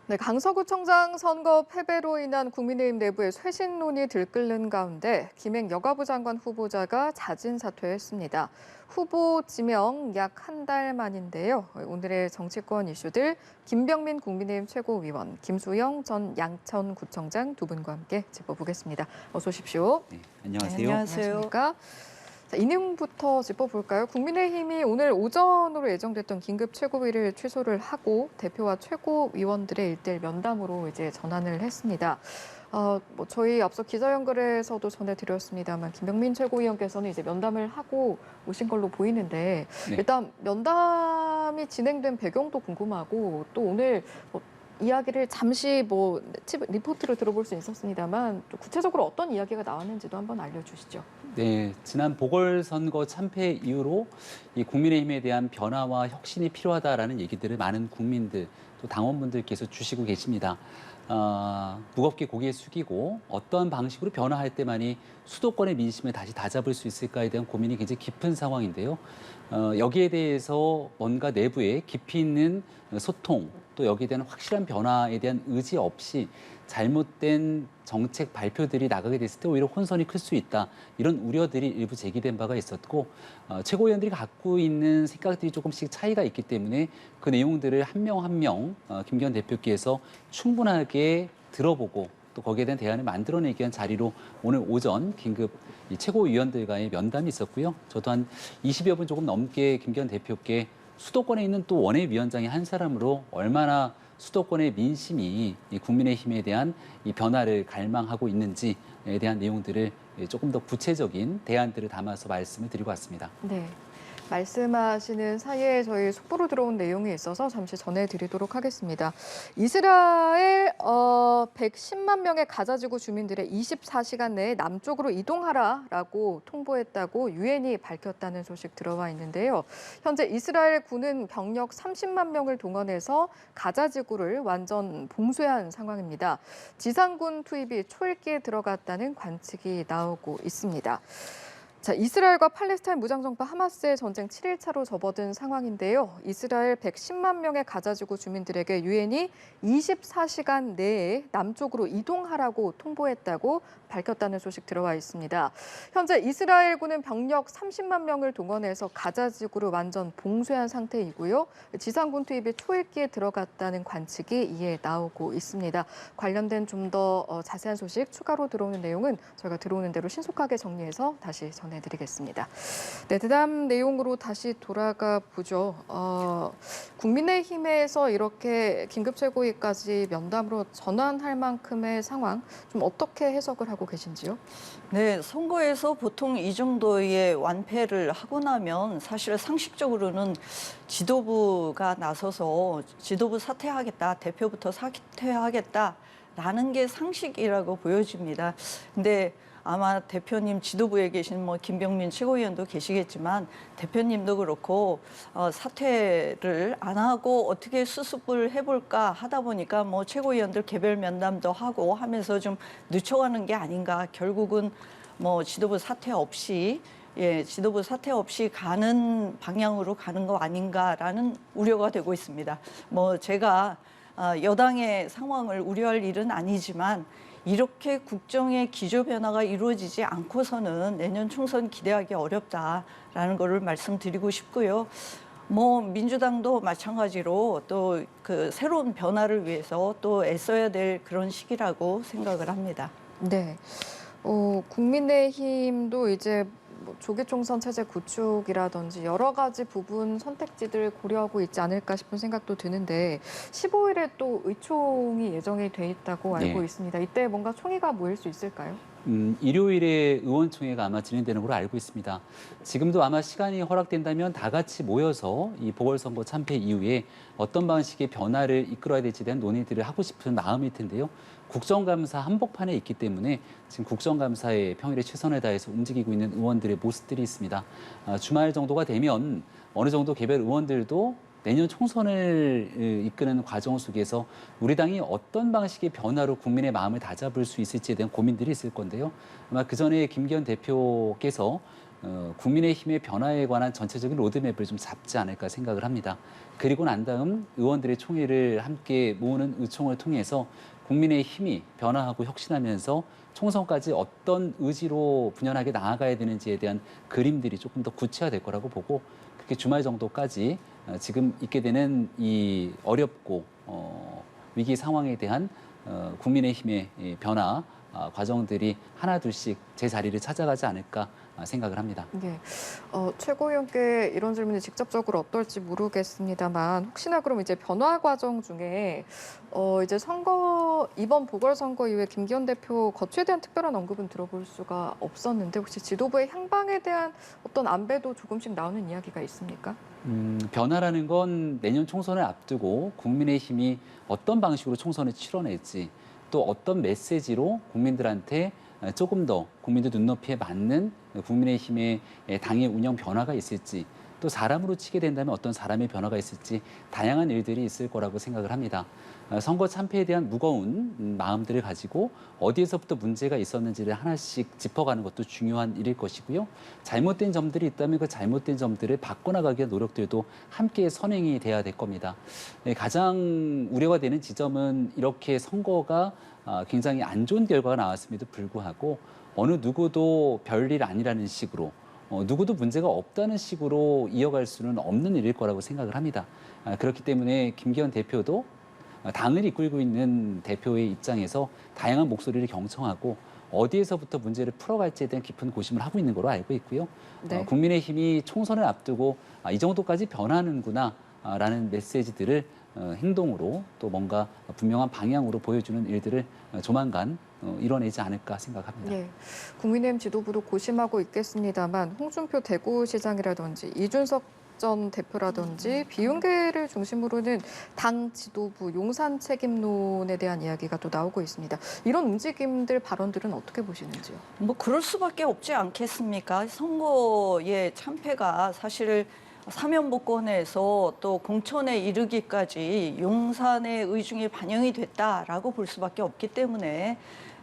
네, 강서구청장 선거 패배로 인한 국민의힘 내부의 쇄신론이 들끓는 가운데 김행 여가부 장관 후보자가 자진 사퇴했습니다. 후보 지명 약 한 달 만인데요. 오늘의 정치권 이슈들 김병민 국민의힘 최고위원, 김수영 전 양천구청장 두 분과 함께 짚어보겠습니다. 어서 오십시오. 네, 안녕하세요. 네, 안녕하십니까? 자, 이 내용부터 짚어볼까요? 국민의힘이 오늘 오전으로 예정됐던 긴급 최고위를 취소를 하고 대표와 최고위원들의 일대일 면담으로 이제 전환을 했습니다. 저희 앞서 기자 연결에서도 전해드렸습니다만 김병민 최고위원께서는 이제 면담을 하고 오신 걸로 보이는데 네. 일단 면담이 진행된 배경도 궁금하고 또 오늘 이야기를 잠시 리포트를 들어볼 수 있었습니다만 또 구체적으로 어떤 이야기가 나왔는지도 한번 알려주시죠. 네, 지난 보궐선거 참패 이후로 이 국민의힘에 대한 변화와 혁신이 필요하다라는 얘기들을 많은 국민들 또 당원분들께서 주시고 계십니다. 무겁게 고개 숙이고 어떤 방식으로 변화할 때만이 수도권의 민심을 다시 다잡을 수 있을까에 대한 고민이 굉장히 깊은 상황인데요. 여기에 대해서 뭔가 내부에 깊이 있는 소통 또 여기에 대한 확실한 변화에 대한 의지 없이 잘못된 정책 발표들이 나가게 됐을 때 오히려 혼선이 클 수 있다. 이런 우려들이 일부 제기된 바가 있었고 최고위원들이 갖고 있는 생각들이 조금씩 차이가 있기 때문에 그 내용들을 한 명 한 명 김기현 대표께서 충분하게 들어보고 또 거기에 대한 대안을 만들어내기 위한 자리로 오늘 오전 긴급 이 최고위원들과의 면담이 있었고요. 저도 한 20여 분 조금 넘게 김기현 대표께 수도권에 있는 또 원외위원장의 한 사람으로 얼마나 수도권의 민심이 이 국민의힘에 대한 이 변화를 갈망하고 있는지에 대한 내용들을 조금 더 구체적인 대안들을 담아서 말씀을 드리고 왔습니다. 네. 말씀하시는 사이에 저희 속보로 들어온 내용이 있어서 잠시 전해드리도록 하겠습니다. 이스라엘 110만 명의 가자지구 주민들의 24시간 내에 남쪽으로 이동하라라고 통보했다고 유엔이 밝혔다는 소식 들어와 있는데요. 현재 이스라엘 군은 병력 30만 명을 동원해서 가자지구를 완전 봉쇄한 상황입니다. 지상군 투입이 초읽기에 들어갔다는 관측이 나오고 있습니다. 자, 이스라엘과 팔레스타인 무장정파 하마스의 전쟁 7일차로 접어든 상황인데요. 이스라엘 110만 명의 가자지구 주민들에게 유엔이 24시간 내에 남쪽으로 이동하라고 통보했다고 밝혔다는 소식 들어와 있습니다. 현재 이스라엘군은 병력 30만 명을 동원해서 가자지구를 완전 봉쇄한 상태이고요. 지상군 투입이 초읽기에 들어갔다는 관측이 이에 나오고 있습니다. 관련된 좀 더 자세한 소식 추가로 들어오는 내용은 저희가 들어오는 대로 신속하게 정리해서 다시 전해드리겠습니다. 네, 다음 내용으로 다시 돌아가 보죠. 국민의힘에서 이렇게 긴급 최고위까지 면담으로 전환할 만큼의 상황 좀 어떻게 해석을 하고 계신지요? 네, 선거에서 보통 이 정도의 완패를 하고 나면 사실 상식적으로는 지도부가 나서서 지도부 사퇴하겠다, 대표부터 사퇴하겠다라는 게 상식이라고 보여집니다. 근데 아마 대표님 지도부에 계신 김병민 최고위원도 계시겠지만 대표님도 그렇고 사퇴를 안 하고 어떻게 수습을 해볼까 하다 보니까 최고위원들 개별 면담도 하고 하면서 좀 늦춰가는 게 아닌가. 결국은 지도부 사퇴 없이 지도부 사퇴 없이 가는 방향으로 가는 거 아닌가라는 우려가 되고 있습니다. 제가 여당의 상황을 우려할 일은 아니지만 이렇게 국정의 기조 변화가 이루어지지 않고서는 내년 총선 기대하기 어렵다라는 것을 말씀드리고 싶고요. 민주당도 마찬가지로 또 그 새로운 변화를 위해서 또 애써야 될 그런 시기라고 생각을 합니다. 네. 국민의힘도 이제 조기 총선 체제 구축이라든지 여러 가지 부분 선택지들 고려하고 있지 않을까 싶은 생각도 드는데 15일에 또 의총이 예정이 돼 있다고 알고 네. 있습니다. 이때 뭔가 총의가 모일 수 있을까요? 일요일에 의원총회가 아마 진행되는 걸로 알고 있습니다. 지금도 아마 시간이 허락된다면 다 같이 모여서 이 보궐선거 참패 이후에 어떤 방식의 변화를 이끌어야 될지에 대한 논의들을 하고 싶은 마음일 텐데요. 국정감사 한복판에 있기 때문에 지금 국정감사에 평일에 최선을 다해서 움직이고 있는 의원들의 모습들이 있습니다. 주말 정도가 되면 어느 정도 개별 의원들도 내년 총선을 이끄는 과정 속에서 우리 당이 어떤 방식의 변화로 국민의 마음을 다잡을 수 있을지에 대한 고민들이 있을 건데요. 아마 그 전에 김기현 대표께서 국민의힘의 변화에 관한 전체적인 로드맵을 좀 잡지 않을까 생각을 합니다. 그리고 난 다음 의원들의 총회를 함께 모으는 의총을 통해서 국민의힘이 변화하고 혁신하면서 총선까지 어떤 의지로 분연하게 나아가야 되는지에 대한 그림들이 조금 더 구체화될 거라고 보고 그렇게 주말 정도까지 지금 있게 되는 이 어렵고 위기 상황에 대한 국민의힘의 이 변화 과정들이 하나둘씩 제 자리를 찾아가지 않을까 생각을 합니다. 네. 최고위원께 이런 질문이 직접적으로 어떨지 모르겠습니다만 혹시나 그럼 이제 변화 과정 중에 이제 이번 보궐선거 이후에 김기현 대표 거취에 대한 특별한 언급은 들어볼 수가 없었는데 혹시 지도부의 향방에 대한 어떤 안배도 조금씩 나오는 이야기가 있습니까? 변화라는 건 내년 총선을 앞두고 국민의힘이 어떤 방식으로 총선을 치러낼지 또 어떤 메시지로 국민들한테 조금 더 국민들 눈높이에 맞는 국민의힘의 당의 운영 변화가 있을지 또 사람으로 치게 된다면 어떤 사람의 변화가 있을지 다양한 일들이 있을 거라고 생각을 합니다. 선거 참패에 대한 무거운 마음들을 가지고 어디에서부터 문제가 있었는지를 하나씩 짚어가는 것도 중요한 일일 것이고요. 잘못된 점들이 있다면 그 잘못된 점들을 바꿔나가기 위한 노력들도 함께 선행이 돼야 될 겁니다. 가장 우려가 되는 지점은 이렇게 선거가 굉장히 안 좋은 결과가 나왔음에도 불구하고 어느 누구도 별일 아니라는 식으로 누구도 문제가 없다는 식으로 이어갈 수는 없는 일일 거라고 생각을 합니다. 그렇기 때문에 김기현 대표도 당을 이끌고 있는 대표의 입장에서 다양한 목소리를 경청하고 어디에서부터 문제를 풀어갈지에 대한 깊은 고심을 하고 있는 걸로 알고 있고요. 네. 국민의힘이 총선을 앞두고 이 정도까지 변하는구나 라는 메시지들을 행동으로 또 뭔가 분명한 방향으로 보여주는 일들을 조만간 이뤄내지 않을까 생각합니다. 예, 국민의힘 지도부도 고심하고 있겠습니다만 홍준표 대구시장이라든지 이준석 전 대표라든지 비윤계를 중심으로는 당 지도부 용산 책임론에 대한 이야기가 또 나오고 있습니다. 이런 움직임들 발언들은 어떻게 보시는지요? 뭐 그럴 수밖에 없지 않겠습니까? 선거의 참패가 사실 사면복권에서 또 공천에 이르기까지 용산의 의중이 반영이 됐다라고 볼 수밖에 없기 때문에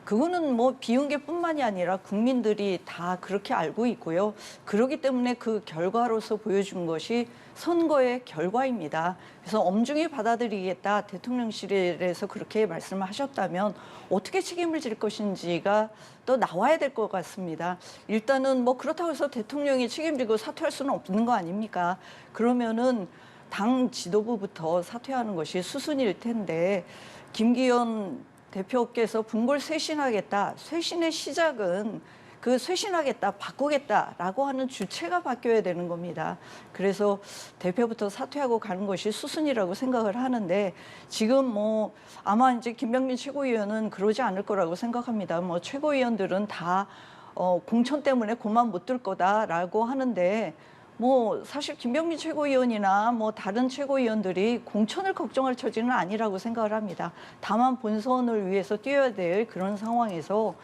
그거는 뭐 비윤계뿐만이 아니라 국민들이 다 그렇게 알고 있고요. 그렇기 때문에 그 결과로서 보여준 것이 선거의 결과입니다. 그래서 엄중히 받아들이겠다 대통령실에서 그렇게 말씀을 하셨다면 어떻게 책임을 질 것인지가 또 나와야 될 것 같습니다. 일단은 뭐 그렇다고 해서 대통령이 책임지고 사퇴할 수는 없는 거 아닙니까? 그러면은 당 지도부부터 사퇴하는 것이 수순일 텐데 김기현 대표께서 분골 쇄신하겠다. 쇄신의 시작은 그 쇄신하겠다, 바꾸겠다라고 하는 주체가 바뀌어야 되는 겁니다. 그래서 대표부터 사퇴하고 가는 것이 수순이라고 생각을 하는데 지금 뭐 아마 이제 김병민 최고위원은 그러지 않을 거라고 생각합니다. 뭐 최고위원들은 다 공천 때문에 고만 못 들 거다라고 하는데 뭐 사실 김병민 최고위원이나 뭐 다른 최고위원들이 공천을 걱정할 처지는 아니라고 생각을 합니다. 다만 본선을 위해서 뛰어야 될 그런 상황에서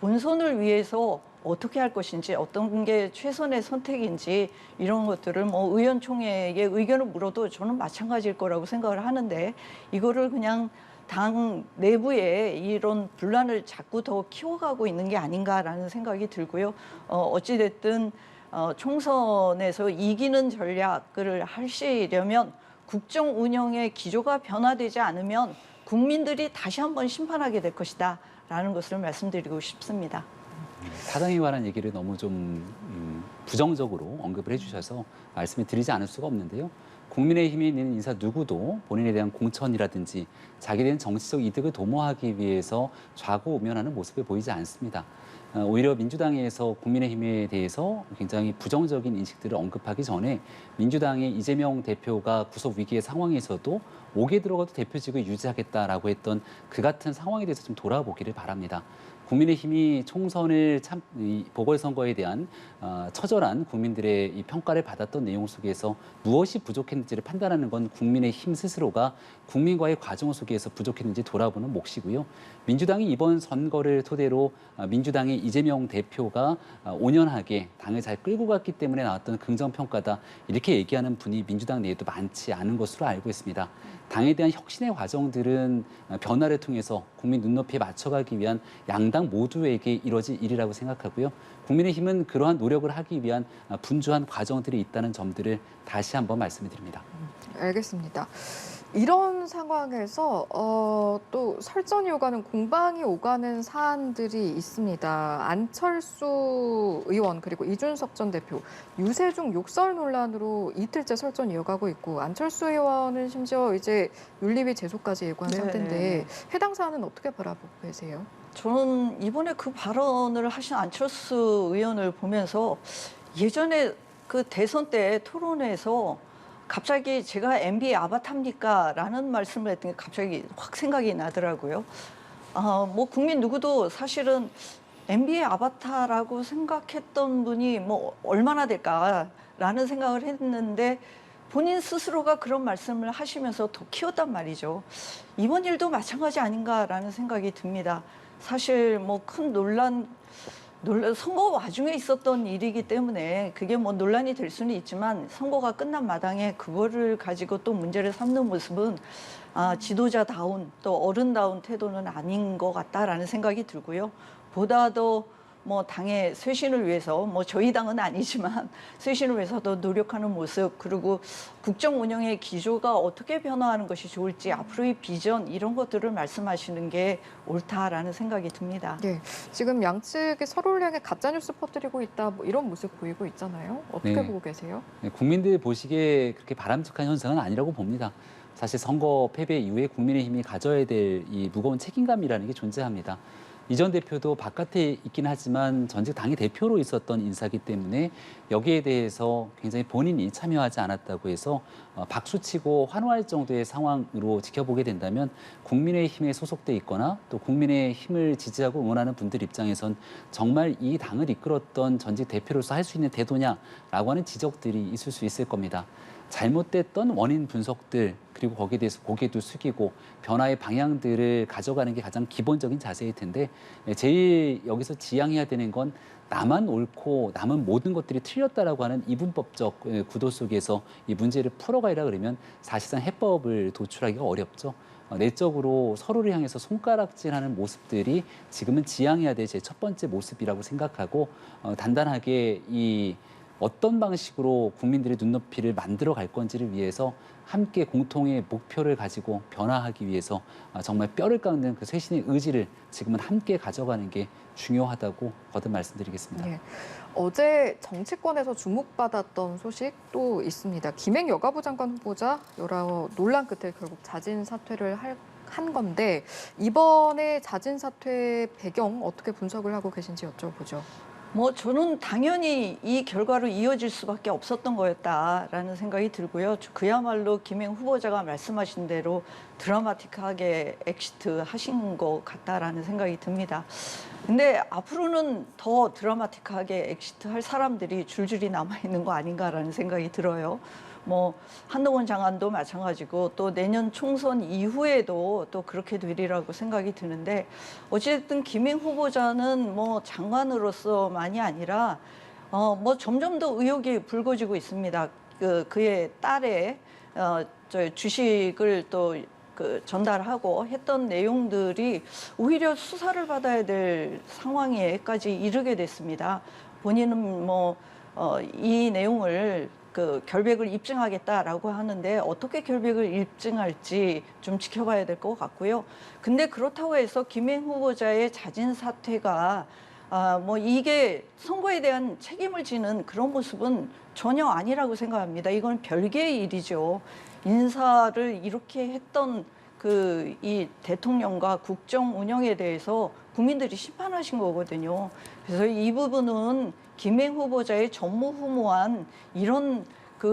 본선을 위해서 어떻게 할 것인지 어떤 게 최선의 선택인지 이런 것들을 뭐 의원총회에 의견을 물어도 저는 마찬가지일 거라고 생각을 하는데 이거를 그냥 당 내부에 이런 분란을 자꾸 더 키워가고 있는 게 아닌가라는 생각이 들고요. 어찌됐든 총선에서 이기는 전략을 하시려면 국정 운영의 기조가 변화되지 않으면 국민들이 다시 한번 심판하게 될 것이다 라는 것을 말씀드리고 싶습니다. 사당에 관한 얘기를 너무 좀 부정적으로 언급을 해주셔서 말씀을 드리지 않을 수가 없는데요. 국민의힘에 있는 인사 누구도 본인에 대한 공천이라든지 자기에 대한 정치적 이득을 도모하기 위해서 좌고우면하는 모습을 보이지 않습니다. 오히려 민주당에서 국민의힘에 대해서 굉장히 부정적인 인식들을 언급하기 전에 민주당의 이재명 대표가 구속 위기의 상황에서도 5개 들어가도 대표직을 유지하겠다라고 했던 그 같은 상황에 대해서 좀 돌아보기를 바랍니다. 국민의힘이 총선을 이 보궐선거에 대한 처절한 국민들의 이 평가를 받았던 내용 속에서 무엇이 부족했는지를 판단하는 건 국민의힘 스스로가 국민과의 과정 속에서 부족했는지 돌아보는 몫이고요. 민주당이 이번 선거를 토대로 민주당의 이재명 대표가 온연하게 당을 잘 끌고 갔기 때문에 나왔던 긍정평가다 이렇게 얘기하는 분이 민주당 내에도 많지 않은 것으로 알고 있습니다. 당에 대한 혁신의 과정들은 변화를 통해서 국민 눈높이에 맞춰가기 위한 양당 야당 모두에게 이뤄질 일이라고 생각하고요. 국민의힘은 그러한 노력을 하기 위한 분주한 과정들이 있다는 점들을 다시 한번 말씀을 드립니다. 알겠습니다. 이런 상황에서 또 설전이 오가는 공방이 오가는 사안들이 있습니다. 안철수 의원 그리고 이준석 전 대표 유세중 욕설 논란으로 이틀째 설전 이어가고 있고 안철수 의원은 심지어 이제 윤리위 제소까지 예고한 네. 상태인데 해당 사안은 어떻게 바라보고 계세요? 저는 이번에 그 발언을 하신 안철수 의원을 보면서 예전에 그 대선 때 토론회에서 갑자기 제가 MB의 아바타입니까? 라는 말씀을 했더니 갑자기 확 생각이 나더라고요. 뭐 국민 누구도 사실은 MB의 아바타라고 생각했던 분이 뭐 얼마나 될까라는 생각을 했는데 본인 스스로가 그런 말씀을 하시면서 더 키웠단 말이죠. 이번 일도 마찬가지 아닌가라는 생각이 듭니다. 사실 뭐 큰 논란 선거 와중에 있었던 일이기 때문에 그게 뭐 논란이 될 수는 있지만 선거가 끝난 마당에 그거를 가지고 또 문제를 삼는 모습은 지도자다운 또 어른다운 태도는 아닌 것 같다라는 생각이 들고요. 보다 더 뭐 당의 쇄신을 위해서 뭐 저희 당은 아니지만 쇄신을 위해서 더 노력하는 모습 그리고 국정 운영의 기조가 어떻게 변화하는 것이 좋을지 앞으로의 비전 이런 것들을 말씀하시는 게 옳다라는 생각이 듭니다. 네, 지금 양측이 서로를 향해 가짜 뉴스 퍼뜨리고 있다 뭐 이런 모습 보이고 있잖아요. 어떻게 네. 보고 계세요? 네, 국민들 보시기에 그렇게 바람직한 현상은 아니라고 봅니다. 사실 선거 패배 이후에 국민의힘이 가져야 될 이 무거운 책임감이라는 게 존재합니다. 이전 대표도 바깥에 있긴 하지만 전직 당의 대표로 있었던 인사기 때문에 여기에 대해서 굉장히 본인이 참여하지 않았다고 해서 박수치고 환호할 정도의 상황으로 지켜보게 된다면 국민의힘에 소속돼 있거나 또 국민의힘을 지지하고 응원하는 분들 입장에선 정말 이 당을 이끌었던 전직 대표로서 할 수 있는 태도냐라고 하는 지적들이 있을 수 있을 겁니다. 잘못됐던 원인 분석들 그리고 거기에 대해서 고개도 숙이고 변화의 방향들을 가져가는 게 가장 기본적인 자세일 텐데 제일 여기서 지향해야 되는 건 나만 옳고 남은 모든 것들이 틀렸다라고 하는 이분법적 구도 속에서 이 문제를 풀어가려 그러면 사실상 해법을 도출하기가 어렵죠. 내적으로 서로를 향해서 손가락질하는 모습들이 지금은 지향해야 될 제 첫 번째 모습이라고 생각하고 단단하게 이 어떤 방식으로 국민들의 눈높이를 만들어 갈 건지를 위해서 함께 공통의 목표를 가지고 변화하기 위해서 정말 뼈를 깎는 그 쇄신의 의지를 지금은 함께 가져가는 게 중요하다고 거듭 말씀드리겠습니다. 네. 어제 정치권에서 주목받았던 소식도 있습니다. 김행 여가부 장관 후보자 여러 논란 끝에 결국 자진 사퇴를 한 건데 이번에 자진 사퇴 배경 어떻게 분석을 하고 계신지 여쭤보죠. 뭐 저는 당연히 이 결과로 이어질 수밖에 없었던 거였다라는 생각이 들고요. 그야말로 김행 후보자가 말씀하신 대로 드라마틱하게 엑시트 하신 것 같다라는 생각이 듭니다. 근데 앞으로는 더 드라마틱하게 엑시트 할 사람들이 줄줄이 남아있는 거 아닌가라는 생각이 들어요. 뭐 한동훈 장관도 마찬가지고 또 내년 총선 이후에도 또 그렇게 되리라고 생각이 드는데 어쨌든 김행 후보자는 뭐 장관으로서만이 아니라 뭐 점점 더 의혹이 불거지고 있습니다. 그의 딸의 저 주식을 또 전달하고 했던 내용들이 오히려 수사를 받아야 될 상황에까지 이르게 됐습니다. 본인은 뭐 이 내용을 결백을 입증하겠다라고 하는데 어떻게 결백을 입증할지 좀 지켜봐야 될 것 같고요. 근데 그렇다고 해서 김행 후보자의 자진 사퇴가 뭐 이게 선거에 대한 책임을 지는 그런 모습은 전혀 아니라고 생각합니다. 이건 별개의 일이죠. 인사를 이렇게 했던 이 대통령과 국정 운영에 대해서 국민들이 심판하신 거거든요. 그래서 이 부분은 김행 후보자의 전무후무한 이런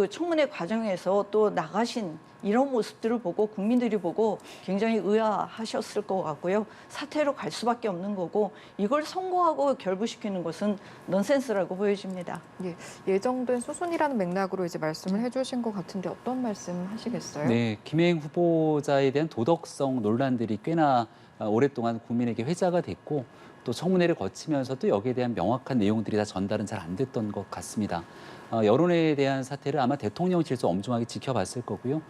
청문회 과정에서 또 나가신 이런 모습들을 보고 국민들이 보고 굉장히 의아하셨을 것 같고요. 사퇴로 갈 수밖에 없는 거고 이걸 선고하고 결부시키는 것은 넌센스라고 보여집니다. 예, 예정된 수순이라는 맥락으로 이제 말씀을 해주신 것 같은데 어떤 말씀 하시겠어요? 네, 김행 후보자에 대한 도덕성 논란들이 꽤나 오랫동안 국민에게 회자가 됐고 또 청문회를 거치면서도 여기에 대한 명확한 내용들이 다 전달은 잘 안 됐던 것 같습니다. 여론에 대한 사태를 아마 대통령실에서 엄중하게 지켜봤을 거고요.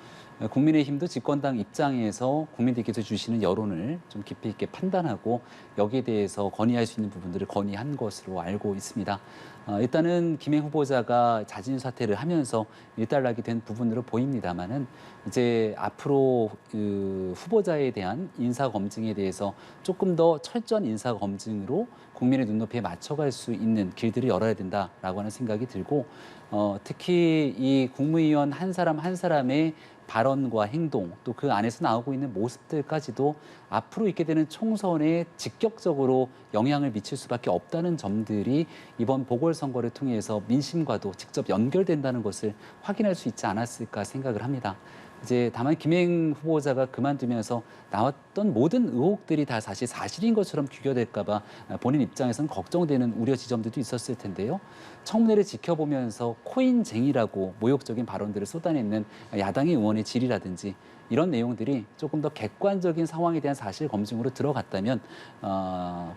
국민의힘도 집권당 입장에서 국민들께서 주시는 여론을 좀 깊이 있게 판단하고 여기에 대해서 건의할 수 있는 부분들을 건의한 것으로 알고 있습니다. 일단은 김해 후보자가 자진 사퇴를 하면서 일단락이 된 부분으로 보입니다만은 이제 앞으로 그 후보자에 대한 인사 검증에 대해서 조금 더 철저한 인사 검증으로 국민의 눈높이에 맞춰갈 수 있는 길들을 열어야 된다라고 하는 생각이 들고 특히 이 국무위원 한 사람 한 사람의 발언과 행동 또 그 안에서 나오고 있는 모습들까지도 앞으로 있게 되는 총선에 직격적으로 영향을 미칠 수밖에 없다는 점들이 이번 보궐선거를 통해서 민심과도 직접 연결된다는 것을 확인할 수 있지 않았을까 생각을 합니다. 이제 다만 김행 후보자가 그만두면서 나왔던 모든 의혹들이 다 사실 사실인 것처럼 규결될까 봐 본인 입장에서는 걱정되는 우려 지점들도 있었을 텐데요. 청문회를 지켜보면서 코인쟁이라고 모욕적인 발언들을 쏟아내는 야당의 의원의 질이라든지 이런 내용들이 조금 더 객관적인 상황에 대한 사실 검증으로 들어갔다면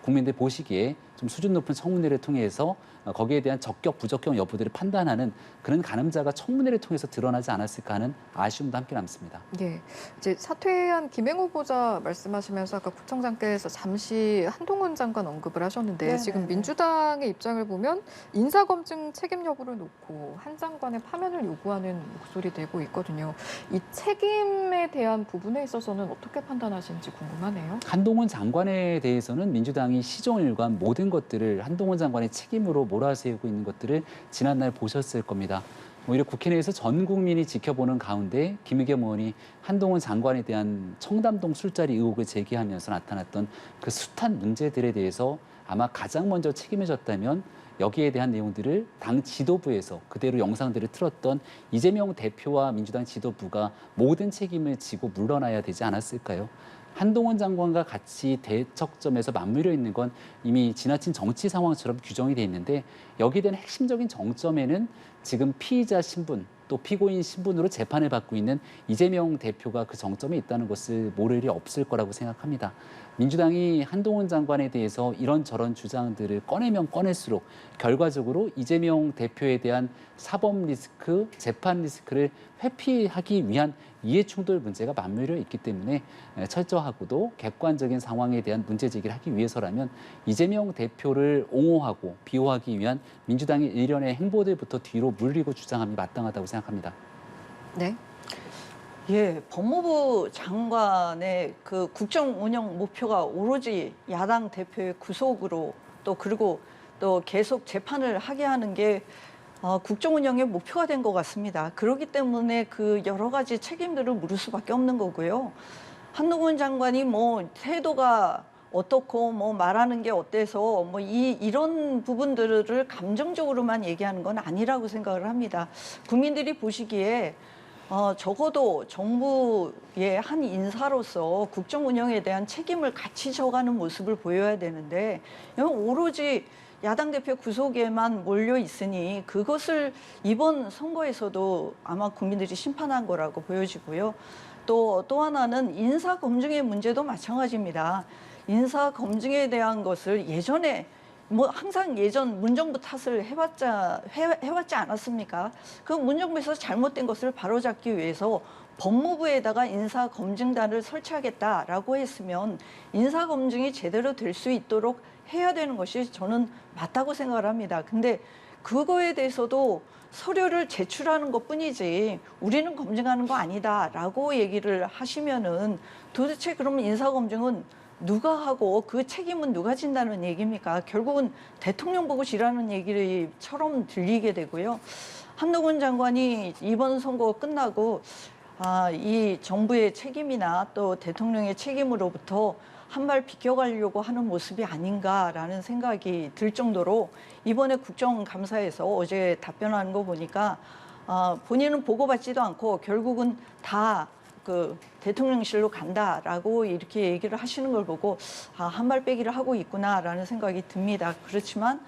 국민들 보시기에 좀 수준 높은 청문회를 통해서 거기에 대한 적격, 부적격 여부들을 판단하는 그런 가늠자가 청문회를 통해서 드러나지 않았을까 하는 아쉬움도 함께 남습니다. 네, 이제 사퇴한 김행 후보자 말씀하시면서 아까 구청장께서 잠시 한동훈 장관 언급을 하셨는데 네네네. 지금 민주당의 입장을 보면 인사검증 책임 여부를 놓고 한 장관의 파면을 요구하는 목소리 내고 있거든요. 이 책임에 대한 부분에 있어서는 어떻게 판단하시는지 궁금하네요. 한동훈 장관에 대해서는 민주당이 시종일관 모든 것들을 한동훈 장관의 책임으로 몰아세우고 있는 것들을 지난날 보셨을 겁니다. 오히려 국회 내에서 전 국민이 지켜보는 가운데 김의겸 의원이 한동훈 장관에 대한 청담동 술자리 의혹을 제기하면서 나타났던 그 숱한 문제들에 대해서 아마 가장 먼저 책임을 졌다면 여기에 대한 내용들을 당 지도부에서 그대로 영상들을 틀었던 이재명 대표와 민주당 지도부가 모든 책임을 지고 물러나야 되지 않았을까요? 한동훈 장관과 같이 대척점에서 맞물려 있는 건 이미 지나친 정치 상황처럼 규정이 돼 있는데 여기에 대한 핵심적인 정점에는 지금 피의자 신분 또 피고인 신분으로 재판을 받고 있는 이재명 대표가 그 정점에 있다는 것을 모를 일이 없을 거라고 생각합니다. 민주당이 한동훈 장관에 대해서 이런저런 주장들을 꺼내면 꺼낼수록 결과적으로 이재명 대표에 대한 사법 리스크, 재판 리스크를 회피하기 위한 이해충돌 문제가 맞물려 있기 때문에 철저하고도 객관적인 상황에 대한 문제 제기를 하기 위해서라면 이재명 대표를 옹호하고 비호하기 위한 민주당의 일련의 행보들부터 뒤로 물리고 주장함이 마땅하다고 생각합니다. 네. 예, 법무부 장관의 그 국정 운영 목표가 오로지 야당 대표의 구속으로 또 그리고 또 계속 재판을 하게 하는 게 국정 운영의 목표가 된 것 같습니다. 그렇기 때문에 그 여러 가지 책임들을 물을 수밖에 없는 거고요. 한동훈 장관이 뭐 태도가 어떻고 뭐 말하는 게 어때서 뭐 이런 부분들을 감정적으로만 얘기하는 건 아니라고 생각을 합니다. 국민들이 보시기에 적어도 정부의 한 인사로서 국정 운영에 대한 책임을 같이 져가는 모습을 보여야 되는데 오로지 야당 대표 구속에만 몰려 있으니 그것을 이번 선거에서도 아마 국민들이 심판한 거라고 보여지고요. 또 하나는 인사 검증의 문제도 마찬가지입니다. 인사 검증에 대한 것을 예전에 뭐 항상 예전 문정부 탓을 해왔지 않았습니까? 그 문정부에서 잘못된 것을 바로잡기 위해서 법무부에다가 인사검증단을 설치하겠다라고 했으면 인사검증이 제대로 될 수 있도록 해야 되는 것이 저는 맞다고 생각을 합니다. 근데 그거에 대해서도 서류를 제출하는 것뿐이지 우리는 검증하는 거 아니다라고 얘기를 하시면은 도대체 그러면 인사검증은 누가 하고 그 책임은 누가 진다는 얘기입니까? 결국은 대통령 보고 지라는 얘기처럼 들리게 되고요. 한동훈 장관이 이번 선거 끝나고 이 정부의 책임이나 또 대통령의 책임으로부터 한 발 비껴가려고 하는 모습이 아닌가라는 생각이 들 정도로 이번에 국정감사에서 어제 답변하는 거 보니까 본인은 보고받지도 않고 결국은 다 그 대통령실로 간다라고 이렇게 얘기를 하시는 걸 보고 한 발 빼기를 하고 있구나라는 생각이 듭니다. 그렇지만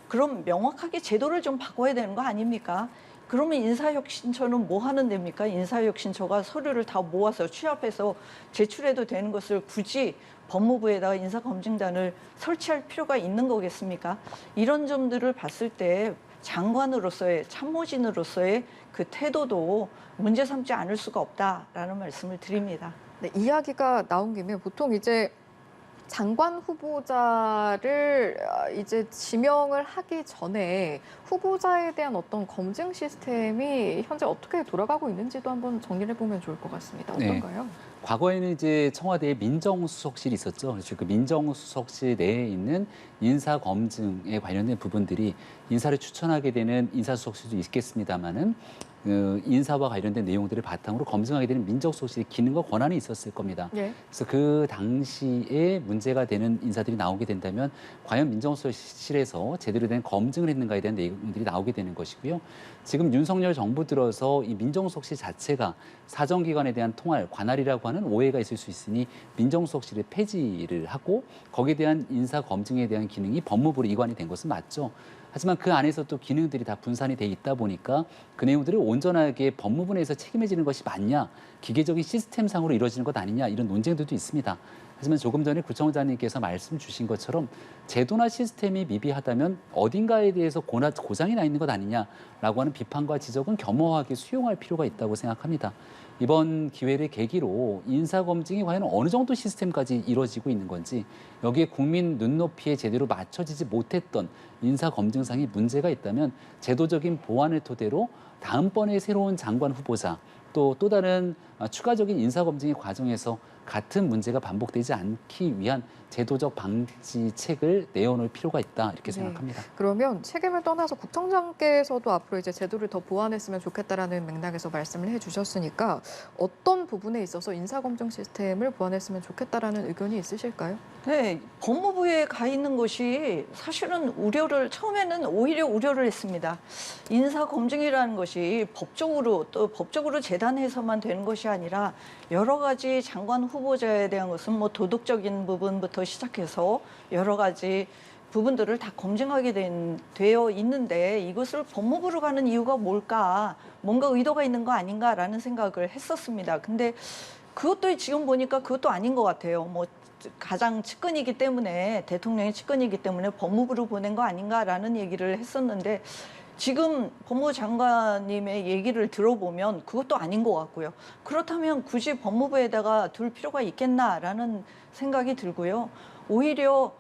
그럼 명확하게 제도를 좀 바꿔야 되는 거 아닙니까? 그러면 인사혁신처는 뭐 하는 데입니까? 인사혁신처가 서류를 다 모아서 취합해서 제출해도 되는 것을 굳이 법무부에다가 인사검증단을 설치할 필요가 있는 거겠습니까? 이런 점들을 봤을 때 장관으로서의 참모진으로서의 그 태도도 문제 삼지 않을 수가 없다라는 말씀을 드립니다. 네, 이야기가 나온 김에 보통 이제 장관 후보자를 이제 지명을 하기 전에 후보자에 대한 어떤 검증 시스템이 현재 어떻게 돌아가고 있는지도 한번 정리를 해보면 좋을 것 같습니다. 어떤가요? 과거에는 이제 청와대에 민정수석실이 있었죠. 그래서 그 민정수석실 내에 있는 인사 검증에 관련된 부분들이 인사를 추천하게 되는 인사수석실도 있겠습니다만은 그 인사와 관련된 내용들을 바탕으로 검증하게 되는 민정수석실의 기능과 권한이 있었을 겁니다. 예. 그래서 그 당시에 문제가 되는 인사들이 나오게 된다면 과연 민정수석실에서 제대로 된 검증을 했는가에 대한 내용들이 나오게 되는 것이고요. 지금 윤석열 정부 들어서 이 민정수석실 자체가 사정기관에 대한 통할, 관할이라고 하는 오해가 있을 수 있으니 민정수석실을 폐지를 하고 거기에 대한 인사 검증에 대한 기능이 법무부로 이관이 된 것은 맞죠. 하지만 그 안에서 또 기능들이 다 분산이 돼 있다 보니까 그 내용들을 온전하게 법무부 내에서 책임을 지는 것이 맞냐, 기계적인 시스템상으로 이루어지는 것 아니냐 이런 논쟁들도 있습니다. 하지만 조금 전에 구청장님께서 말씀 주신 것처럼 제도나 시스템이 미비하다면 어딘가에 대해서 고장이 나 있는 것 아니냐라고 하는 비판과 지적은 겸허하게 수용할 필요가 있다고 생각합니다. 이번 기회를 계기로 인사검증이 과연 어느 정도 시스템까지 이루어지고 있는 건지, 여기에 국민 눈높이에 제대로 맞춰지지 못했던 인사검증상이 문제가 있다면 제도적인 보완을 토대로 다음번에 새로운 장관 후보자 또 다른 추가적인 인사검증의 과정에서 같은 문제가 반복되지 않기 위한 제도적 방지책을 내어놓을 필요가 있다 이렇게 생각합니다. 그러면 책임을 떠나서 국정장께서도 앞으로 이제 제도를 더 보완했으면 좋겠다라는 맥락에서 말씀을 해주셨으니까 어떤 부분에 있어서 인사검증 시스템을 보완했으면 좋겠다라는 의견이 있으실까요? 네, 법무부에 가 있는 것이 사실은 처음에는 오히려 우려를 했습니다. 인사 검증이라는 것이 법적으로 재단해서만 되는 것이 아니라 여러 가지 장관 후보자에 대한 것은 뭐 도덕적인 부분부터 시작해서 여러 가지 부분들을 다 검증하게 되어 있는데 이것을 법무부로 가는 이유가 뭘까? 뭔가 의도가 있는 거 아닌가라는 생각을 했었습니다. 근데 그것도 지금 보니까 그것도 아닌 것 같아요. 뭐 가장 측근이기 때문에 대통령의 측근이기 때문에 법무부로 보낸 거 아닌가라는 얘기를 했었는데 지금 법무부 장관님의 얘기를 들어보면 그것도 아닌 것 같고요. 그렇다면 굳이 법무부에다가 둘 필요가 있겠나라는 생각이 들고요. 오히려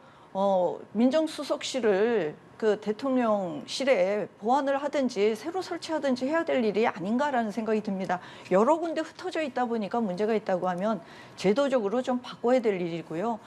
민정수석실을 그 대통령실에 보완을 하든지 새로 설치하든지 해야 될 일이 아닌가라는 생각이 듭니다. 여러 군데 흩어져 있다 보니까 문제가 있다고 하면 제도적으로 좀 바꿔야 될 일이고요.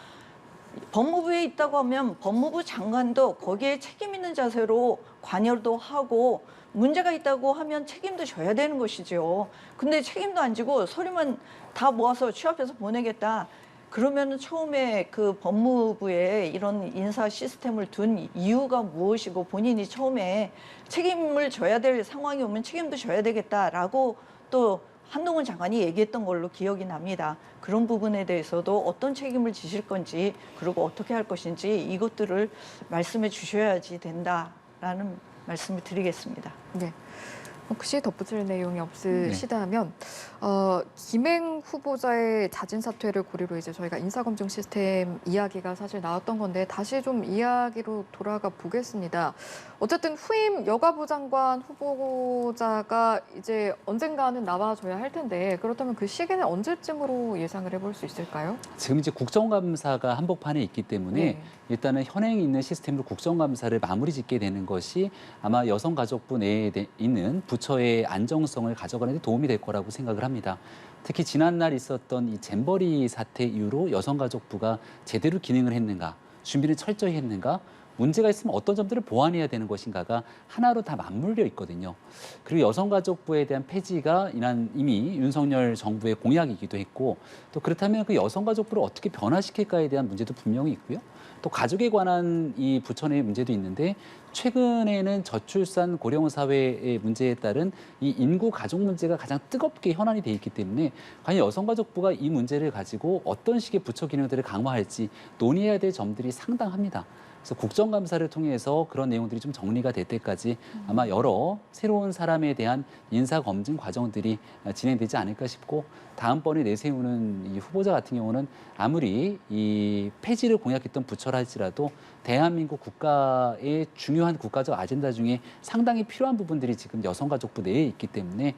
법무부에 있다고 하면 법무부 장관도 거기에 책임 있는 자세로 관여도 하고 문제가 있다고 하면 책임도 져야 되는 것이죠. 근데 책임도 안 지고 서류만 다 모아서 취합해서 보내겠다. 그러면은 처음에 그 법무부에 이런 인사 시스템을 둔 이유가 무엇이고 본인이 처음에 책임을 져야 될 상황이 오면 책임도 져야 되겠다라고 또 한동훈 장관이 얘기했던 걸로 기억이 납니다. 그런 부분에 대해서도 어떤 책임을 지실 건지 그리고 어떻게 할 것인지 이것들을 말씀해 주셔야지 된다라는 말씀을 드리겠습니다. 네. 혹시 덧붙일 내용이 없으시다면 김행 후보자의 자진 사퇴를 고리로 이제 저희가 인사검증 시스템 이야기가 사실 나왔던 건데 다시 좀 이야기로 돌아가 보겠습니다. 어쨌든 후임 여가부 장관 후보자가 이제 언젠가는 나와줘야 할 텐데 그렇다면 그 시기는 언제쯤으로 예상을 해볼 수 있을까요? 지금 이제 국정감사가 한복판에 있기 때문에 일단은 현행에 있는 시스템으로 국정감사를 마무리 짓게 되는 것이 아마 여성가족부 내에 있는 부처의 안정성을 가져가는 데 도움이 될 거라고 생각을 합니다. 특히 지난날 있었던 이 잼버리 사태 이후로 여성가족부가 제대로 기능을 했는가, 준비를 철저히 했는가, 문제가 있으면 어떤 점들을 보완해야 되는 것인가가 하나로 다 맞물려 있거든요. 그리고 여성가족부에 대한 폐지가 이미 윤석열 정부의 공약이기도 했고 또 그렇다면 그 여성가족부를 어떻게 변화시킬까에 대한 문제도 분명히 있고요. 또 가족에 관한 이 부처 내의 문제도 있는데 최근에는 저출산 고령사회의 문제에 따른 이 인구 가족 문제가 가장 뜨겁게 현안이 돼 있기 때문에 과연 여성가족부가 이 문제를 가지고 어떤 식의 부처 기능들을 강화할지 논의해야 될 점들이 상당합니다. 그래서 국정감사를 통해서 그런 내용들이 좀 정리가 될 때까지 아마 여러 새로운 사람에 대한 인사검증 과정들이 진행되지 않을까 싶고 다음번에 내세우는 이 후보자 같은 경우는 아무리 이 폐지를 공약했던 부처라 할지라도 대한민국 국가의 중요한 국가적 아젠다 중에 상당히 필요한 부분들이 지금 여성가족부 내에 있기 때문에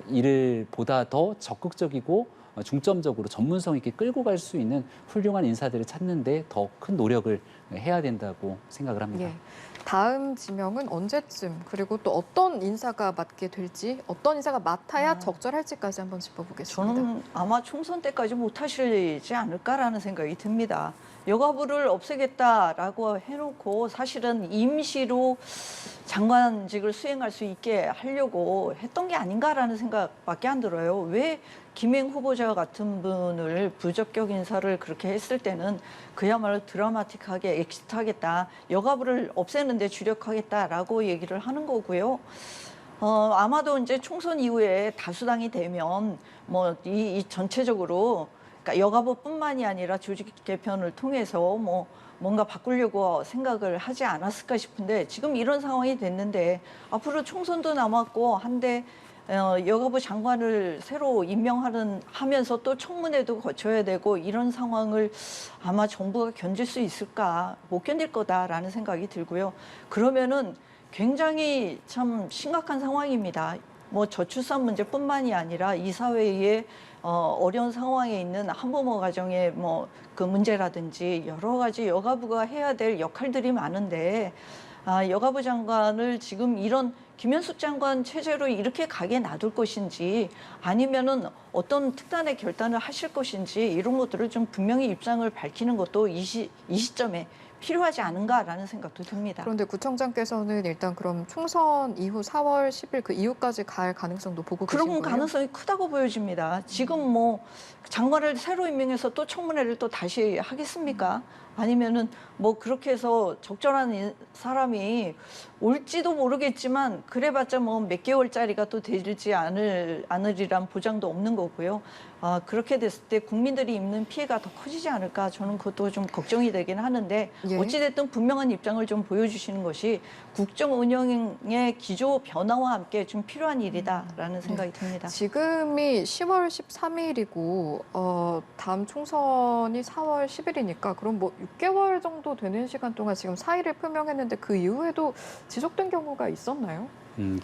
이를 보다 더 적극적이고 중점적으로 전문성 있게 끌고 갈 수 있는 훌륭한 인사들을 찾는데 더 큰 노력을 해야 된다고 생각을 합니다. 예. 다음 지명은 언제쯤 그리고 또 어떤 인사가 맡게 될지 어떤 인사가 맡아야 적절할지까지 한번 짚어보겠습니다. 저는 아마 총선 때까지 못 하시지 않을까라는 생각이 듭니다. 여가부를 없애겠다라고 해놓고 사실은 임시로 장관직을 수행할 수 있게 하려고 했던 게 아닌가라는 생각밖에 안 들어요. 왜 김행 후보자 같은 분을 부적격 인사를 그렇게 했을 때는 그야말로 드라마틱하게 엑시트하겠다, 여가부를 없애는 데 주력하겠다라고 얘기를 하는 거고요. 아마도 이제 총선 이후에 다수당이 되면 뭐 이 전체적으로 그러니까 여가부뿐만이 아니라 조직 개편을 통해서 뭐 뭔가 바꾸려고 생각을 하지 않았을까 싶은데 지금 이런 상황이 됐는데 앞으로 총선도 남았고 한데 여가부 장관을 새로 하면서 또 청문회도 거쳐야 되고 이런 상황을 아마 정부가 견딜 수 있을까? 못 견딜 거다라는 생각이 들고요. 그러면은 굉장히 참 심각한 상황입니다. 뭐 저출산 문제뿐만이 아니라 이 사회에 어려운 상황에 있는 한부모 가정의 뭐 그 문제라든지 여러 가지 여가부가 해야 될 역할들이 많은데 여가부 장관을 지금 이런 김현숙 장관 체제로 이렇게 가게 놔둘 것인지 아니면은 어떤 특단의 결단을 하실 것인지 이런 것들을 좀 분명히 입장을 밝히는 것도 이 시점에 필요하지 않은가라는 생각도 듭니다. 그런데 구청장께서는 일단 그럼 총선 이후 4월 10일 그 이후까지 갈 가능성도 보고 계신 그런 거예요? 가능성이 크다고 보여집니다. 지금 뭐 장관을 새로 임명해서 또 청문회를 또 다시 하겠습니까? 아니면은 뭐 그렇게 해서 적절한 사람이 올지도 모르겠지만 그래봤자 뭐 몇 개월짜리가 또 되지 않으리란 보장도 없는 거고요. 그렇게 됐을 때 국민들이 입는 피해가 더 커지지 않을까 저는 그것도 좀 걱정이 되긴 하는데 예. 어찌됐든 분명한 입장을 좀 보여주시는 것이 국정 운영의 기조 변화와 함께 좀 필요한 일이다라는 생각이 듭니다. 지금이 10월 13일이고 다음 총선이 4월 10일이니까 그럼 뭐 6개월 정도 되는 시간 동안 지금 사의를 표명했는데 그 이후에도 지속된 경우가 있었나요?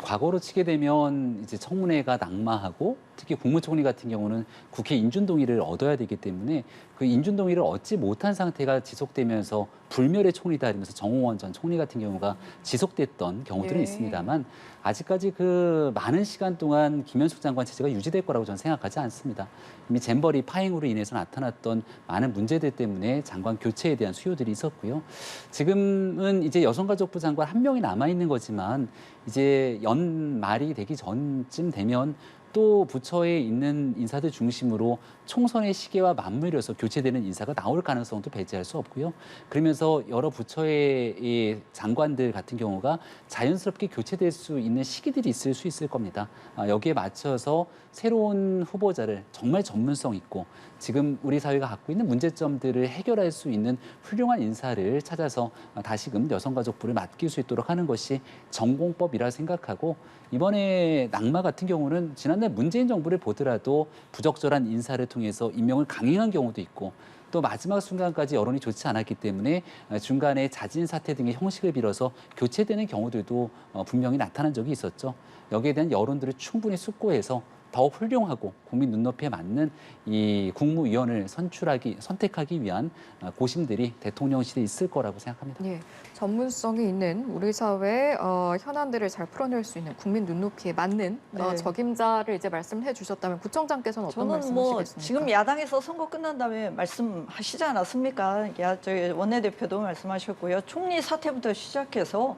과거로 치게 되면 이제 청문회가 낙마하고 특히 국무총리 같은 경우는 국회 인준 동의를 얻어야 되기 때문에 그 인준 동의를 얻지 못한 상태가 지속되면서 불멸의 총리다 이러면서 정홍원 전 총리 같은 경우가 지속됐던 경우들은 예. 있습니다만 아직까지 그 많은 시간 동안 김현숙 장관 체제가 유지될 거라고 저는 생각하지 않습니다. 이미 잼버리 파행으로 인해서 나타났던 많은 문제들 때문에 장관 교체에 대한 수요들이 있었고요. 지금은 이제 여성가족부 장관 한 명이 남아 있는 거지만 이제 연말이 되기 전쯤 되면 또 부처에 있는 인사들 중심으로 총선의 시기와 맞물려서 교체되는 인사가 나올 가능성도 배제할 수 없고요. 그러면서 여러 부처의 이 장관들 같은 경우가 자연스럽게 교체될 수 있는 시기들이 있을 수 있을 겁니다. 여기에 맞춰서 새로운 후보자를 정말 전문성 있고 지금 우리 사회가 갖고 있는 문제점들을 해결할 수 있는 훌륭한 인사를 찾아서 다시금 여성가족부를 맡길 수 있도록 하는 것이 전공법이라 생각하고 이번에 낙마 같은 경우는 지난달 문재인 정부를 보더라도 부적절한 인사를 통해서 임명을 강행한 경우도 있고 또 마지막 순간까지 여론이 좋지 않았기 때문에 중간에 자진 사퇴 등의 형식을 빌어서 교체되는 경우들도 분명히 나타난 적이 있었죠. 여기에 대한 여론들을 충분히 숙고해서 더 훌륭하고 국민 눈높이에 맞는 이 국무위원을 선택하기 위한 고심들이 대통령실에 있을 거라고 생각합니다. 예, 전문성이 있는 우리 사회 현안들을 잘 풀어낼 수 있는 국민 눈높이에 맞는 네. 적임자를 이제 말씀해 주셨다면 구청장께서는 어떤 저는 뭐 말씀하시겠습니까? 지금 야당에서 선거 끝난 다음에 말씀하시지 않았습니까? 저희 원내대표도 말씀하셨고요. 총리 사퇴부터 시작해서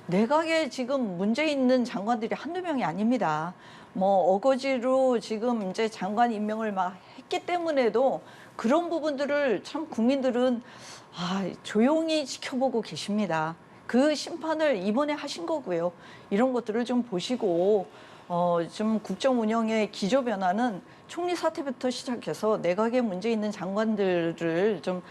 내각에 지금 문제 있는 장관들이 한두 명이 아닙니다. 뭐 어거지로 지금 이제 장관 임명을 막 했기 때문에도 그런 부분들을 참 국민들은 조용히 지켜보고 계십니다. 그 심판을 이번에 하신 거고요. 이런 것들을 좀 보시고 좀 국정 운영의 기조 변화는 총리 사퇴부터 시작해서 내각에 문제 있는 장관들을 좀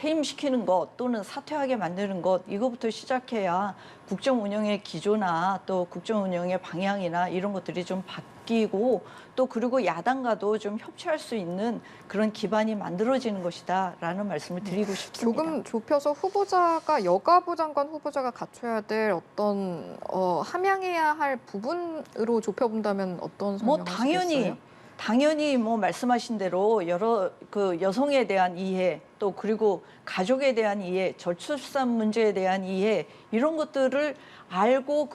해임시키는 것 또는 사퇴하게 만드는 것 이거부터 시작해야 국정 운영의 기조나 또 국정 운영의 방향이나 이런 것들이 좀 바뀌고 또 그리고 야당과도 좀 협치할 수 있는 그런 기반이 만들어지는 것이다라는 말씀을 드리고 싶습니다. 조금 좁혀서 후보자가 여가부 장관 후보자가 갖춰야 될 어떤 함양해야 할 부분으로 좁혀본다면 어떤 뭐 설명하시겠어요? 당연히 뭐 말씀하신 대로 여러 그 여성에 대한 이해 또 그리고 가족에 대한 이해, 저출산 문제에 대한 이해 이런 것들을 알고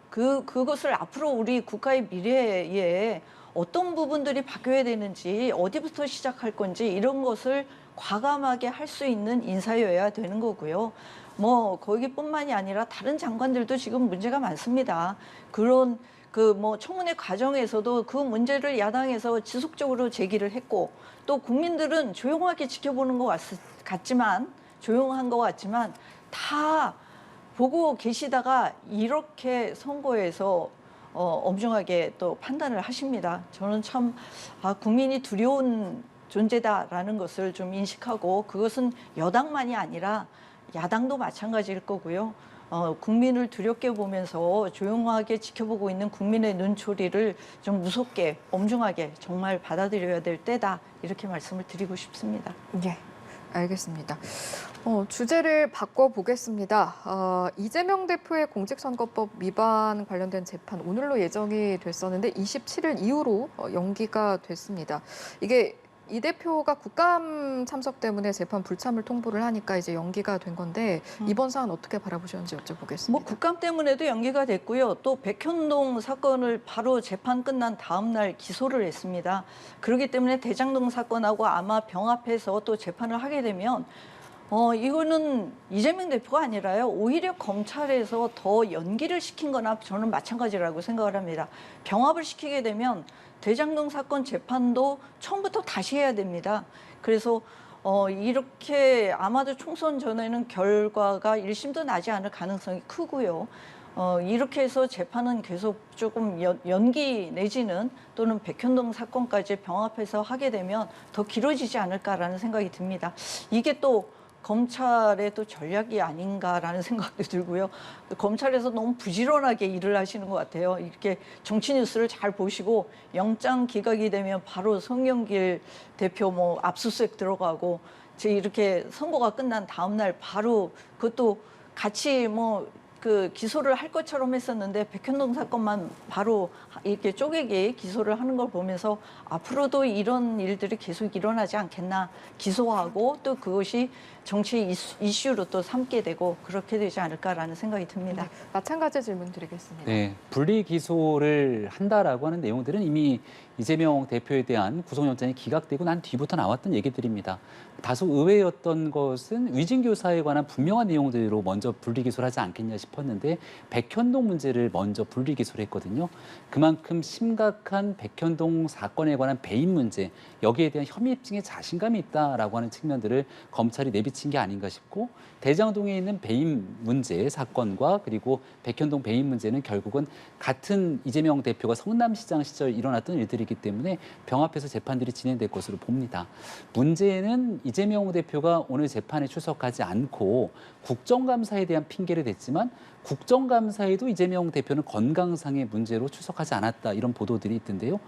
그것을 앞으로 우리 국가의 미래에 어떤 부분들이 바뀌어야 되는지 어디부터 시작할 건지 이런 것을 과감하게 할 수 있는 인사여야 되는 거고요. 뭐 거기뿐만이 아니라 다른 장관들도 지금 문제가 많습니다. 그런 그 뭐 청문회 과정에서도 그 문제를 야당에서 지속적으로 제기를 했고 또 국민들은 조용하게 지켜보는 것 같지만 조용한 것 같지만 다 보고 계시다가 이렇게 선거에서 엄중하게 또 판단을 하십니다. 저는 참 국민이 두려운 존재다라는 것을 좀 인식하고 그것은 여당만이 아니라 야당도 마찬가지일 거고요. 국민을 두렵게 보면서 조용하게 지켜보고 있는 국민의 눈초리를 좀 무섭게 엄중하게 정말 받아들여야 될 때다 이렇게 말씀을 드리고 싶습니다. 예, 알겠습니다. 주제를 바꿔보겠습니다. 이재명 대표의 공직선거법 위반 관련된 재판 오늘로 예정이 됐었는데 27일 이후로 연기가 됐습니다. 이게 이 대표가 국감 참석 때문에 재판 불참을 통보를 하니까 이제 연기가 된 건데 이번 사안 어떻게 바라보셨는지 여쭤보겠습니다. 뭐 국감 때문에도 연기가 됐고요. 또 백현동 사건을 바로 재판 끝난 다음 날 기소를 했습니다. 그렇기 때문에 대장동 사건하고 아마 병합해서 또 재판을 하게 되면 이거는 이재명 대표가 아니라요. 오히려 검찰에서 더 연기를 시킨 거나 저는 마찬가지라고 생각을 합니다. 병합을 시키게 되면 대장동 사건 재판도 처음부터 다시 해야 됩니다. 그래서 이렇게 아마도 총선 전에는 결과가 1심도 나지 않을 가능성이 크고요. 이렇게 해서 재판은 계속 조금 연기 내지는 또는 백현동 사건까지 병합해서 하게 되면 더 길어지지 않을까라는 생각이 듭니다. 이게 또 검찰의 또 전략이 아닌가라는 생각도 들고요. 검찰에서 너무 부지런하게 일을 하시는 것 같아요. 이렇게 정치 뉴스를 잘 보시고 영장 기각이 되면 바로 송영길 대표 뭐 압수수색 들어가고 이렇게 선거가 끝난 다음 날 바로 그것도 같이 뭐 그 기소를 할 것처럼 했었는데 백현동 사건만 바로 이렇게 쪼개게 기소를 하는 걸 보면서 앞으로도 이런 일들이 계속 일어나지 않겠나 기소하고 또 그것이 정치 이슈로 또 삼게 되고 그렇게 되지 않을까라는 생각이 듭니다. 네, 마찬가지 질문 드리겠습니다. 네, 분리 기소를 한다라고 하는 내용들은 이미 이재명 대표에 대한 구속영장이 기각되고 난 뒤부터 나왔던 얘기들입니다. 다소 의외였던 것은 위증교사에 관한 분명한 내용들로 먼저 분리 기소를 하지 않겠냐 싶었는데 백현동 문제를 먼저 분리 기소를 했거든요. 그만큼 심각한 백현동 사건에 관한 배임 문제, 여기에 대한 혐의 입증에 자신감이 있다라고 하는 측면들을 검찰이 내비친 게 아닌가 싶고 대장동에 있는 배임 문제 사건과 그리고 백현동 배임 문제는 결국은 같은 이재명 대표가 성남시장 시절 일어났던 일들이기 때문에 병합해서 재판들이 진행될 것으로 봅니다. 문제는 이재명 대표가 오늘 재판에 출석하지 않고 국정감사에 대한 핑계를 댔지만 국정감사에도 이재명 대표는 건강상의 문제로 출석하지 않았다 이런 보도들이 있던데요.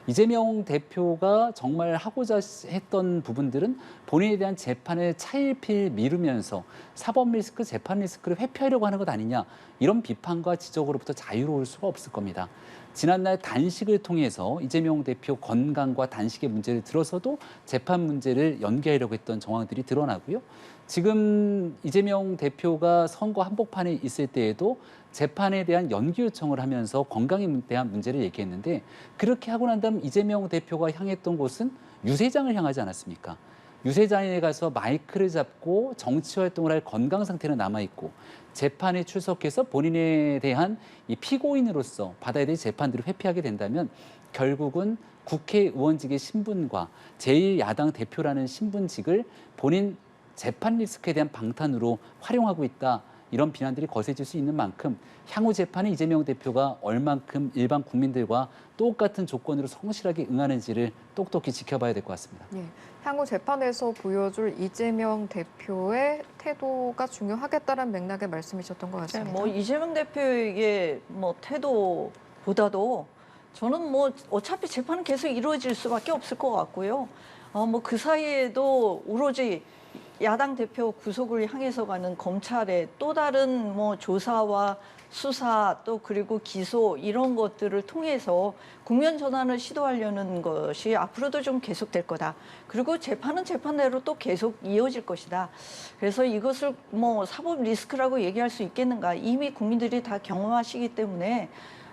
이재명 대표가 정말 하고자 했던 부분들은 본인에 대한 재판을 차일피일 미루면서 사법 리스크, 재판 리스크를 회피하려고 하는 것 아니냐 이런 비판과 지적으로부터 자유로울 수가 없을 겁니다. 지난날 단식을 통해서 이재명 대표 건강과 단식의 문제를 들어서도 재판 문제를 연기하려고 했던 정황들이 드러나고요. 지금 이재명 대표가 선거 한복판에 있을 때에도 재판에 대한 연기 요청을 하면서 건강에 대한 문제를 얘기했는데 그렇게 하고 난 다음 이재명 대표가 향했던 곳은 유세장을 향하지 않았습니까? 유세장에 가서 마이크를 잡고 정치 활동을 할 건강 상태는 남아있고 재판에 출석해서 본인에 대한 이 피고인으로서 받아야 될 재판들을 회피하게 된다면 결국은 국회의원직의 신분과 제1야당 대표라는 신분직을 본인 재판 리스크에 대한 방탄으로 활용하고 있다. 이런 비난들이 거세질 수 있는 만큼 향후 재판에 이재명 대표가 얼만큼 일반 국민들과 똑같은 조건으로 성실하게 응하는지를 똑똑히 지켜봐야 될 것 같습니다. 예, 향후 재판에서 보여줄 이재명 대표의 태도가 중요하겠다는 맥락의 말씀이셨던 것 네, 같습니다. 뭐 이재명 대표에게 뭐 태도보다도 저는 뭐 어차피 재판은 계속 이루어질 수밖에 없을 것 같고요. 뭐 그 사이에도 오로지 야당 대표 구속을 향해서 가는 검찰의 또 다른 뭐 조사와 수사 또 그리고 기소 이런 것들을 통해서 국면 전환을 시도하려는 것이 앞으로도 좀 계속될 거다. 그리고 재판은 재판대로 또 계속 이어질 것이다. 그래서 이것을 뭐 사법 리스크라고 얘기할 수 있겠는가? 이미 국민들이 다 경험하시기 때문에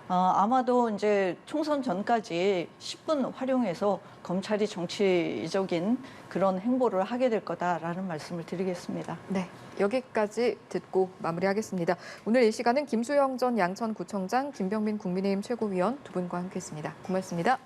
아마도 이제 총선 전까지 10분 활용해서 검찰이 정치적인 그런 행보를 하게 될 거다라는 말씀을 드리겠습니다. 네, 여기까지 듣고 마무리하겠습니다. 오늘 이 시간은 김수영 전 양천구청장, 김병민 국민의힘 최고위원 두 분과 함께했습니다. 고맙습니다.